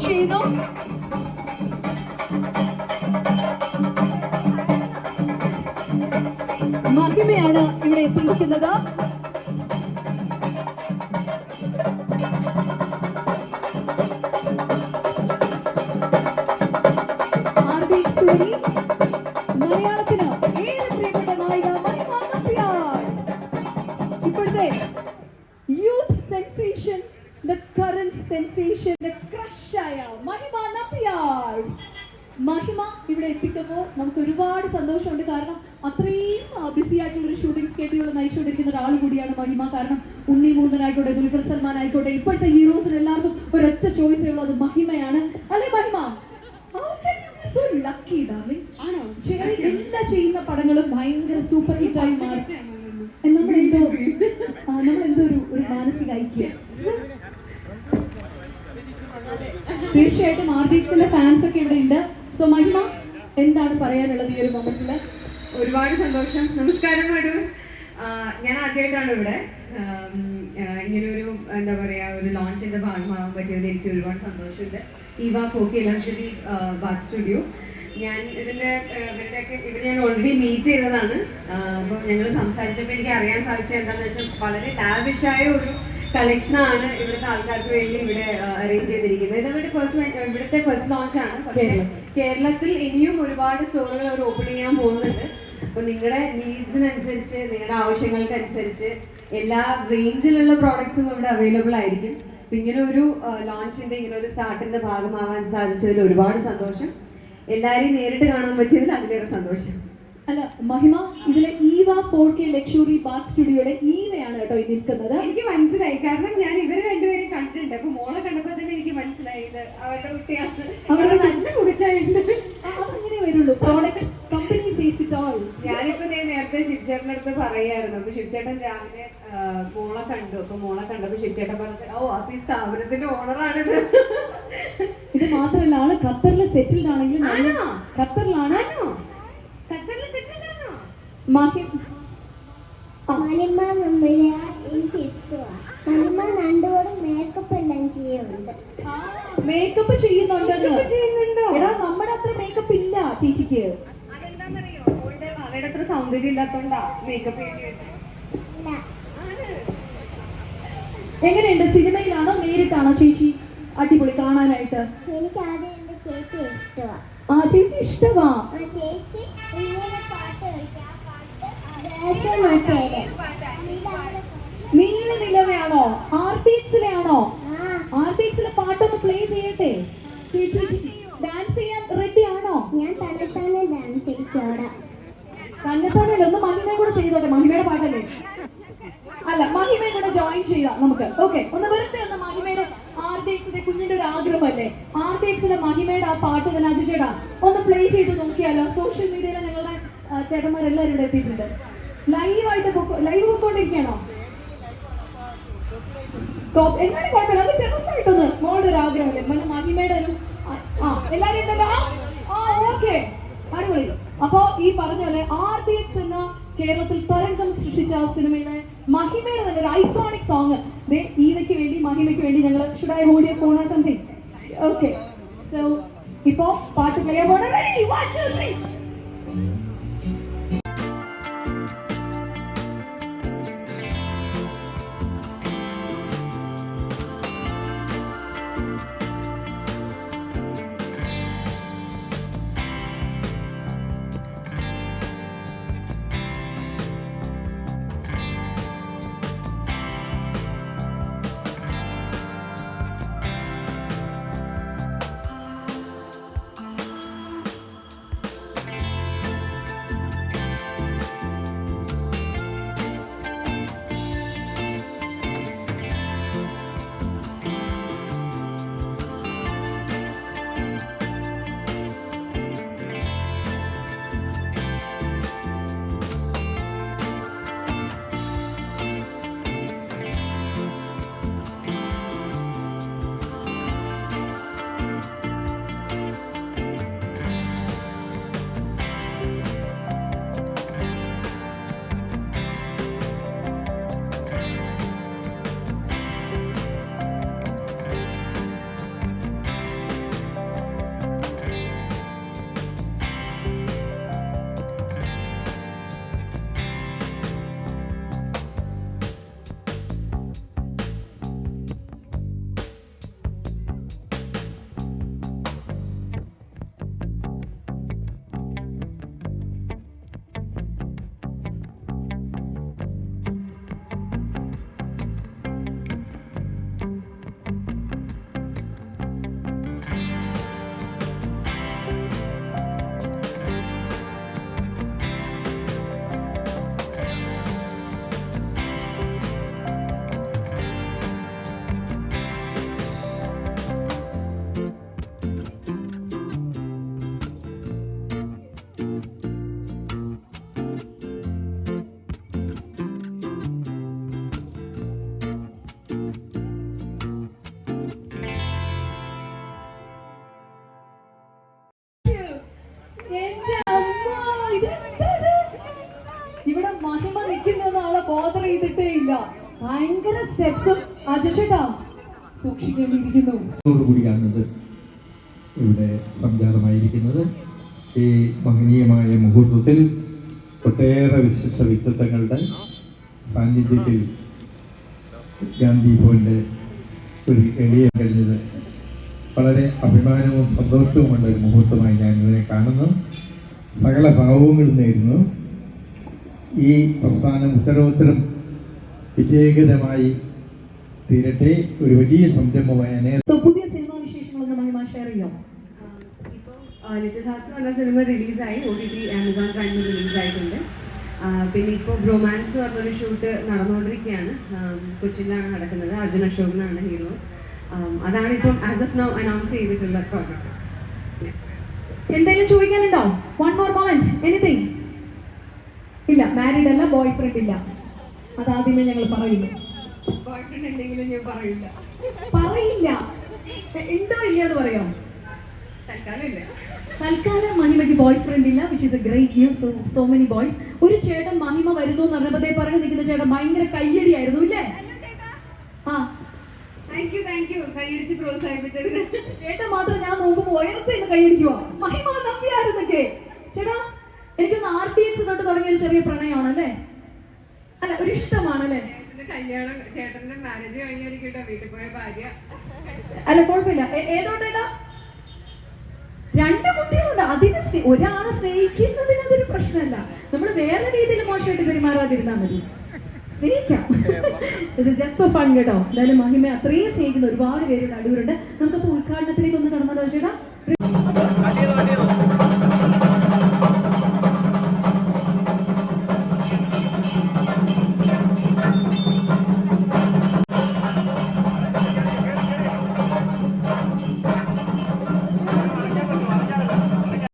ചെയ്യുന്നു. മഹിമയാണ് ഇവിടെ എത്തിയിരിക്കുന്നത്. മലയാളത്തിന് ഏറെ പ്രിയപ്പെട്ട നായിക മഹിമ നമ്പ്യാർ. ഇപ്പോഴത്തെ youth sensation, the current sensation, the ക്രഷായ മഹിമ നമ്പ്യാർ. മഹിമ ഇവിടെ എത്തിക്കുമ്പോൾ നമുക്ക് ഒരുപാട് സന്തോഷമുണ്ട്. കാരണം അത്രയും ബിസി ആയിട്ടുള്ള ഒരു ഷൂട്ടിംഗ് സ്കെഡ്യൂൾ നയിച്ചുകൊണ്ടിരിക്കുന്ന ഒരാൾ കൂടിയാണ് മഹിമ. കാരണം ഉണ്ണി മൂന്നനായിക്കോട്ടെ, ദുൽഖർ സൽമാൻ ആയിക്കോട്ടെ, ഇപ്പോഴത്തെ ഹീറോസിന് എല്ലാവർക്കും ഒരൊറ്റ ചോയ്സേ ഉള്ളൂ, അത് മഹിമയാണ്. അല്ലെ മഹിമ? So lucky, darling. എല്ലാ ചെയ്യുന്ന പടങ്ങളും ഭയങ്കര സൂപ്പർ ഹിറ്റായി മാറി. നമ്മളെന്തോ ഒരു മാനസിക ഐക്യം. തീർച്ചയായിട്ടും ആർബിക്സിന്റെ ഫാൻസ് ഒക്കെ ഇവിടെ ഉണ്ട്. സോ മഹിമ, എന്താണ് പറയാനുള്ളത് ഈ ഒരു മൊമെന്റില്? ഒരുപാട് സന്തോഷം. നമസ്കാരം മാഡു. ഞാൻ ആദ്യമായിട്ടാണ് ഇവിടെ ഇങ്ങനൊരു എന്താ പറയാ ഒരു ലോഞ്ചിന്റെ ഭാഗമാകാൻ പറ്റിയത്. എനിക്ക് ഒരുപാട് സന്തോഷമുണ്ട്. Eva 4K luxury bath studio, ഞാൻ ഇവരെ ഞാൻ ഓൾറെഡി മീറ്റ് ചെയ്തതാണ്. അപ്പോൾ ഞങ്ങൾ സംസാരിച്ചപ്പോൾ എനിക്ക് അറിയാൻ സാധിച്ചത് എന്താണെന്ന് വെച്ചാൽ വളരെ ലാവിഷായ ഒരു കളക്ഷനാണ് ഇവിടുത്തെ ആൾക്കാർക്ക് വേണ്ടി ഇവിടെ അറേഞ്ച് ചെയ്തിരിക്കുന്നത്. ഇത് ഇവിടുത്തെ ഫസ്റ്റ് ലോഞ്ചാണ്. പക്ഷേ കേരളത്തിൽ ഇനിയും ഒരുപാട് സ്റ്റോറുകൾ അവർ ഓപ്പൺ ചെയ്യാൻ പോകുന്നുണ്ട്. അപ്പോൾ നിങ്ങളുടെ നീഡ്സിനനുസരിച്ച്, നിങ്ങളുടെ ആവശ്യങ്ങൾക്കനുസരിച്ച് എല്ലാ റേഞ്ചിലുള്ള പ്രോഡക്ട്സും ഇവിടെ അവൈലബിൾ ആയിരിക്കും. അപ്പം ഇങ്ങനെ ഒരു ലോഞ്ചിന്റെ, ഇങ്ങനെ ഒരു സ്റ്റാർട്ടിന്റെ ഭാഗമാവാൻ സാധിച്ചതിൽ ഒരുപാട് സന്തോഷം. എല്ലാവരെയും നേരിട്ട് കാണാൻ പറ്റിയതിൽ അതിലേറെ സന്തോഷം. അല്ല മഹിമ, ഇതിലെ ഈവ 4K ലക്ഷറി ബാത്ത് സ്റ്റുഡിയോയുടെ ഈവയാണ് കേട്ടോ ഈ നിൽക്കുന്നത്. എനിക്ക് മനസ്സിലായി, കാരണം ഞാൻ ഇവരെ രണ്ടുപേരും കണ്ടിട്ടുണ്ട്. അപ്പൊ മോളെ കണ്ടപ്പോൾ തന്നെ എനിക്ക് മനസ്സിലായി ഇത് അവരുടെ കുട്ടിയാണ്. അവരുടെ നല്ല കുറിച്ചായിട്ടുണ്ട്. അതങ്ങനെ വരുള്ളൂ. പ്രോഡക്റ്റ് കമ്പനി സീസ് ഇറ്റ് ഓൾ. ഞാനിപ്പോ നേരത്തെ ഷിവ്ചേട്ടൻ്റെ അടുത്ത് പറയായിരുന്നു. അപ്പൊ ഷിവ്ചേട്ടൻ രാവിലെ മോളെ കണ്ടു. അപ്പൊ മോളെ കണ്ടപ്പോ ഷിവ്ചേട്ടൻ പറഞ്ഞു, ഓ അപ്പൊ ഈ സ്ഥാപനത്തിന്റെ ഓണറാണിത്. ഇത് മാത്രമല്ല, ആള് ഖത്തറിൽ സെറ്റിൽഡ് ആണെങ്കിലും ഖത്തറിലാണ്. മേക്കപ്പ് ചെയ്യുന്നുണ്ടോ? എടാ നമ്മുടെ അത്ര മേക്കപ്പ് ഇല്ല ചേച്ചിക്ക്. അതെന്താന്നറിയോ? അവരുടെ അത്ര സൗന്ദര്യം ഇല്ലാത്തോണ്ടാ മേക്കപ്പ് എങ്ങനെയുണ്ട്? സിനിമയിലാണോ നേരിട്ടാണോ ചേച്ചി? അടിപൊളി കാണാനായിട്ട്. എനിക്ക് ആദ്യം എന്റെ ചേച്ചി ഇഷ്ടമാ. ആ ചേച്ചി ഇഷ്ടമാ. ചേച്ചി നീല നിലവയാണോ? ആർട്ടിക്സിലെ ആണോ? ആർട്ടിക്സിലെ പാട്ടൊന്ന് പ്ലേ ചെയ്യട്ടെ. ചേച്ചി ഡാൻസ് ചെയ്യാൻ റെഡി ആണോ? ഞാൻ തന്നെത്താനെ ഡാൻസ് ചെയ്തോടാം. തന്നെത്താനല്ലേ? ഒന്ന് മഹിമയെ കൂടെ ചെയ്തോട്ടെ. മഹിമയുടെ പാട്ടല്ലേ? അല്ല, മഹിമയെ കൂടെ ജോയിൻ ചെയ്യാം നമുക്ക്. ഓക്കെ, ഒന്ന് വെറുതെ ഒന്ന് മഹിമയുടെ ആർട്ടിക്സിലെ കുഞ്ഞിന്റെ ഒരു ആഗ്രഹമല്ലേ, ആർട്ടിക്സിലെ മഹിമയുടെ ആ പാട്ട് തന്നെ അജു ചേട്ടാ ഒന്ന് പ്ലേ ചെയ്ത് നോക്കിയാലോ? സോഷ്യൽ മീഡിയയിൽ ഞങ്ങളുടെ ചേട്ടന്മാരെല്ലാവരും ഇവിടെ എത്തിയിട്ടുണ്ട്. ലൈവ് പൊക്കോണ്ടിരിക്കണോ? എങ്ങനെ കുഴപ്പമില്ല, അത് ചെറുതായിട്ടൊന്ന് മോളുടെ ഒരു ആഗ്രഹമല്ലേ, മഹിമയുടെ ഒരു എല്ലാവരും ഉണ്ടല്ലോ. ഓക്കെ, അടിപൊളി. അപ്പോ ഈ പറഞ്ഞ പോലെ RDX എന്ന കേരളത്തിൽ തരംഗം സൃഷ്ടിച്ച സിനിമയിലെ മഹിമയുടെ തന്നെ ഒരു ഐക്കോണിക് സോങ് ഈവയ്ക്ക് വേണ്ടി, മഹിമയ്ക്ക് വേണ്ടി ഞങ്ങൾ should I hold your phone or something? Okay, so ഇപ്പോ പാട്ട് പ്ലേ ചെയ്യാൻ പോകണം. റെഡി, 1 2 3. ഭയങ്കര സ്റ്റെപ്സും ചേട്ടാ സൂക്ഷിക്കേണ്ടിയിരിക്കുന്നു. കൂടിയാണിത് ഇവിടെ സംജാതമായിരിക്കുന്നത്. ഈ മഹനീയമായ മുഹൂർത്തത്തിൽ ഒട്ടേറെ വിശിഷ്ട വ്യക്തിത്വങ്ങളുടെ സാന്നിധ്യത്തിൽ ഗാന്ധി ഭവൻ്റെ ഒരു എളിയ കഴിഞ്ഞത് വളരെ അഭിമാനവും സന്തോഷവുമുള്ള ഒരു മുഹൂർത്തമായി ഞാൻ ഇതിനെ കാണുന്നു. സകല ഭാവങ്ങളും നേരുന്നു. ഈ പ്രസ്ഥാനം ഉത്തരോത്തരം വിജയകരമായി തീരട്ടെ. ഒരു വലിയ സംരംഭമായ പുതിയ സിനിമാ വിശേഷങ്ങളൊന്ന് മഹിമ ഷെയർ ചെയ്യാം. ഇപ്പോൾ ലിറ്റിൽ ഹാർട്സ് എന്ന സിനിമ റിലീസായി OTT ആമസോൺ പ്രൈമിൽ റിലീസായിട്ടുണ്ട്. പിന്നെ ഇപ്പോൾ ബ്രോമാൻസ് പറഞ്ഞൊരു ഷൂട്ട് നടന്നുകൊണ്ടിരിക്കുകയാണ്. കൊച്ചിയിലാണ് നടക്കുന്നത്. അർജുൻ അശോകനാണ് ഹീറോ. അതാണ് ഇപ്പം ആസ് ഓഫ് നൗ അനൗൺസ് ചെയ്തിട്ടുള്ള പ്രോജക്റ്റ്. എന്തെങ്കിലും ചോദിക്കാനുണ്ടോ? One more moment, anything? ഇല്ല, മാരീഡ് അല്ല, ബോയ് ഫ്രണ്ട് ഇല്ല. അതാദ്യമേ ഞങ്ങൾ പറയില്ല. ബോയ് ഫ്രണ്ട് ഉണ്ടെങ്കിലും ഞാൻ പറയില്ല. ഉണ്ടോ ഇല്ല എന്ന് പറയോ? തൽക്കാലം ഇല്ല. തൽക്കാലം മഹിമയ്ക്ക് ബോയ് ഫ്രണ്ട് ഇല്ല, which is A great news. So many boys. ഒരു ചേട്ടൻ മഹിമ വരുന്നു എന്ന് പറഞ്ഞപ്പോഴേ പറഞ്ഞു നിൽക്കുന്ന ചേട്ടൻ ഭയങ്കര കയ്യടിയായിരുന്നു ഇല്ലേ? ആ, താങ്ക് യു കൈയടിച്ച് പ്രോത്സാഹിപ്പിച്ചതിന്. ചേട്ടൻ മാത്രം ഞാൻ നോക്കുമ്പോൾ ഉയർത്തി കൈയടിക്കുക. മഹിമ നമ്പിയായിരുന്നൊക്കെ ചേട്ടാ. എനിക്കൊന്ന് RTX തൊട്ട് തുടങ്ങിയ ഒരു ചെറിയ പ്രണയമാണല്ലേ? അല്ല, ഒരു ഇഷ്ടമാണല്ലേ? കല്യാണം ചേട്ടന്റെ മാരേജ് കഴിഞ്ഞായിരിക്കട്ടോ വീട്ടിൽ പോയ ഭാര്യ. അല്ല, കുഴപ്പമില്ല. ഏതോട്ടേട്ടാ? 2 കുട്ടികളുണ്ട്. അതിന് ഒരാളെ സ്നേഹിക്കുന്നതിന് അതൊരു പ്രശ്നമല്ല. നമ്മൾ വേറെ രീതിയിൽ മോശമായിട്ട് പെരുമാറാതിരുന്നാൽ മതി. സ്നേഹിക്കാം. ജസ്റ്റ് ഫോർ ഫൺ കേട്ടോ. എന്തായാലും മഹിമ അത്രയും സ്നേഹിക്കുന്ന ഒരുപാട് പേരുടെ അടൂരുണ്ട്. നമുക്കപ്പോൾ ഉദ്ഘാടനത്തിലേക്ക് ഒന്ന് കടന്നാലോ ചേട്ടാ?